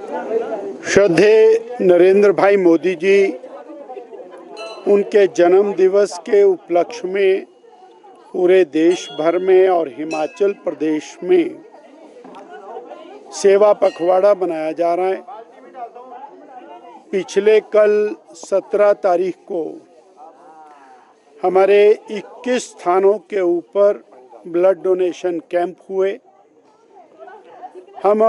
श्रद्धेय नरेंद्र भाई मोदी जी उनके जन्म दिवस के उपलक्ष्य में पूरे देश भर में और हिमाचल प्रदेश में सेवा पखवाड़ा मनाया जा रहा है। पिछले कल 17 तारीख को हमारे 21 स्थानों के ऊपर ब्लड डोनेशन कैंप हुए। हम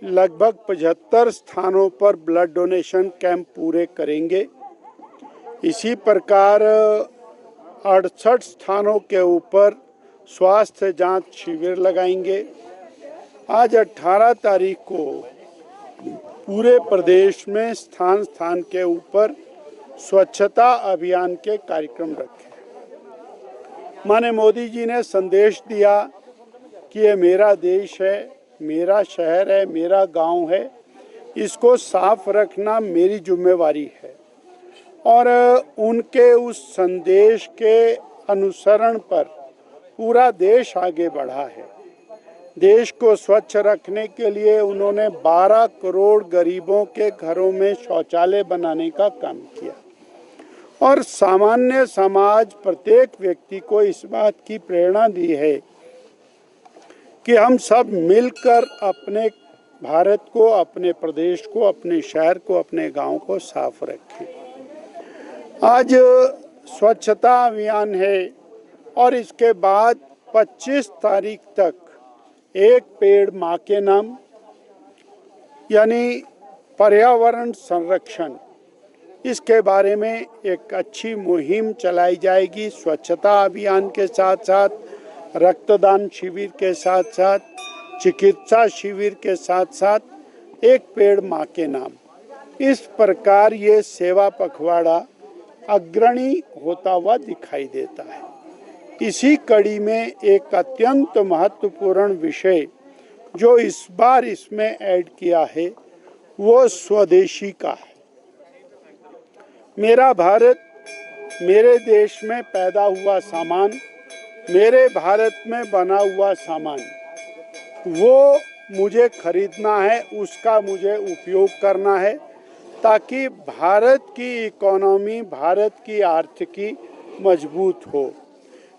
लगभग 75 स्थानों पर ब्लड डोनेशन कैंप पूरे करेंगे। इसी प्रकार 68 स्थानों के ऊपर स्वास्थ्य जांच शिविर लगाएंगे। आज 18 तारीख को पूरे प्रदेश में स्थान स्थान के ऊपर स्वच्छता अभियान के कार्यक्रम रखे। माननीय मोदी जी ने संदेश दिया कि ये मेरा देश है, मेरा शहर है, मेरा गांव है, इसको साफ रखना मेरी जिम्मेवारी है। और उनके उस संदेश के अनुसरण पर पूरा देश आगे बढ़ा है। देश को स्वच्छ रखने के लिए उन्होंने 12 करोड़ गरीबों के घरों में शौचालय बनाने का काम किया और सामान्य समाज प्रत्येक व्यक्ति को इस बात की प्रेरणा दी है कि हम सब मिलकर अपने भारत को, अपने प्रदेश को, अपने शहर को, अपने गांव को साफ रखें। आज स्वच्छता अभियान है और इसके बाद 25 तारीख तक एक पेड़ माँ के नाम यानी पर्यावरण संरक्षण, इसके बारे में एक अच्छी मुहिम चलाई जाएगी। स्वच्छता अभियान के साथ साथ रक्तदान शिविर के साथ साथ चिकित्सा शिविर के साथ साथ एक पेड़ माँ के नाम, इस प्रकार ये सेवा पखवाड़ा अग्रणी होता हुआ दिखाई देता है। इसी कड़ी में एक अत्यंत महत्वपूर्ण विषय जो इस बार इसमें ऐड किया है वो स्वदेशी का है। मेरा भारत, मेरे देश में पैदा हुआ सामान, मेरे भारत में बना हुआ सामान, वो मुझे खरीदना है, उसका मुझे उपयोग करना है ताकि भारत की इकोनॉमी, भारत की आर्थिकी मजबूत हो।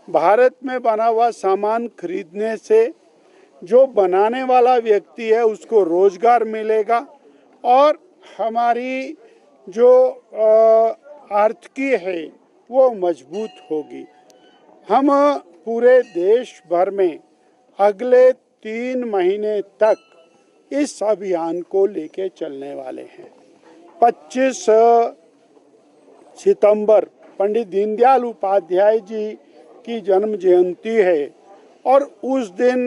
भारत में बना हुआ सामान खरीदने से जो बनाने वाला व्यक्ति है उसको रोजगार मिलेगा और हमारी जो आर्थिकी है वो मजबूत होगी। हम पूरे देश भर में अगले 3 महीने तक इस अभियान को लेके चलने वाले हैं। 25 सितंबर पंडित दीनदयाल उपाध्याय जी की जन्म जयंती है और उस दिन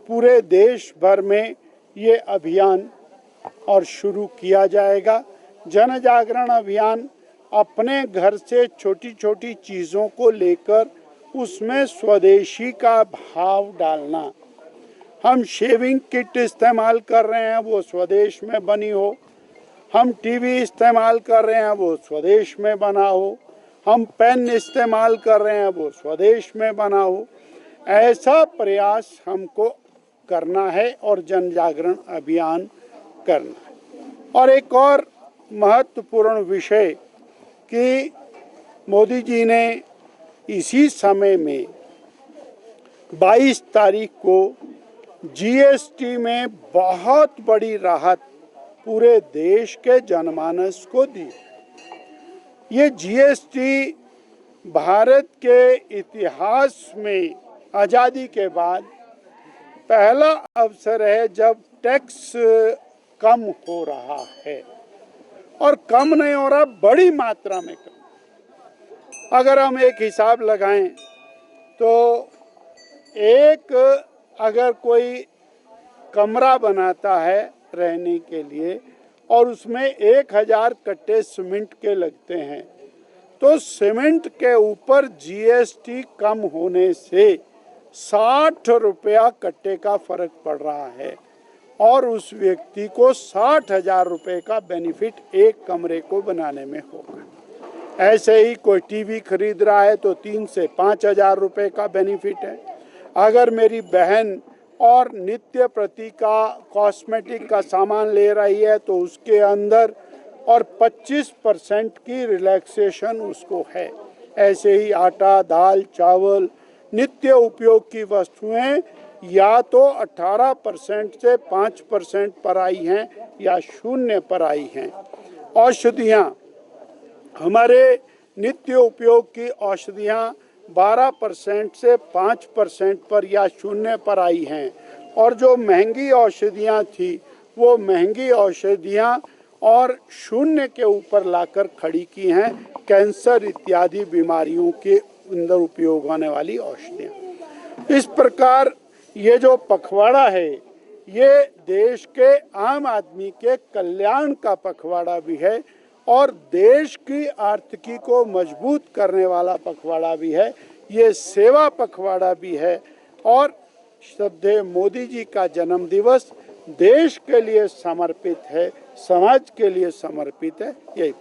पूरे देश भर में ये अभियान और शुरू किया जाएगा। जन जागरण अभियान अपने घर से छोटी छोटी चीज़ों को लेकर उसमें स्वदेशी का भाव डालना। हम शेविंग किट इस्तेमाल कर रहे हैं वो स्वदेश में बनी हो, हम टीवी इस्तेमाल कर रहे हैं वो स्वदेश में बना हो, हम पेन इस्तेमाल कर रहे हैं वो स्वदेश में बना हो। ऐसा प्रयास हमको करना है और जन जागरण अभियान करना है। और एक और महत्वपूर्ण विषय कि मोदी जी ने इसी समय में 22 तारीख को जीएसटी में बहुत बड़ी राहत पूरे देश के जनमानस को दी। ये जीएसटी भारत के इतिहास में आज़ादी के बाद पहला अवसर है जब टैक्स कम हो रहा है और कम नहीं हो रहा, बड़ी मात्रा में कम। अगर हम एक हिसाब लगाएं तो एक अगर कोई कमरा बनाता है रहने के लिए और उसमें 1000 कट्टे सीमेंट के लगते हैं तो सीमेंट के ऊपर जीएसटी कम होने से 60 रुपया कट्टे का फर्क पड़ रहा है और उस व्यक्ति को 60,000 रुपये का बेनिफिट एक कमरे को बनाने में होगा। ऐसे ही कोई टीवी खरीद रहा है तो 3 से 5 हज़ार रुपये का बेनिफिट है। अगर मेरी बहन और नित्य प्रति का कॉस्मेटिक का सामान ले रही है तो उसके अंदर और 25% की रिलैक्सेशन उसको है। ऐसे ही आटा, दाल, चावल, नित्य उपयोग की वस्तुएं या तो 18% से 5% पर आई हैं या 0 पर आई हैं। औषधियाँ, हमारे नित्य उपयोग की औषधियाँ 12% से 5% पर या 0 पर आई हैं और जो महंगी औषधियाँ थी वो महंगी औषधियाँ और 0 के ऊपर लाकर खड़ी की हैं। कैंसर इत्यादि बीमारियों के अंदर उपयोग होने वाली औषधियाँ। इस प्रकार ये जो पखवाड़ा है ये देश के आम आदमी के कल्याण का पखवाड़ा भी है और देश की आर्थिकी को मजबूत करने वाला पखवाड़ा भी है। ये सेवा पखवाड़ा भी है और श्रद्धेय मोदी जी का जन्म दिवस देश के लिए समर्पित है, समाज के लिए समर्पित है। यही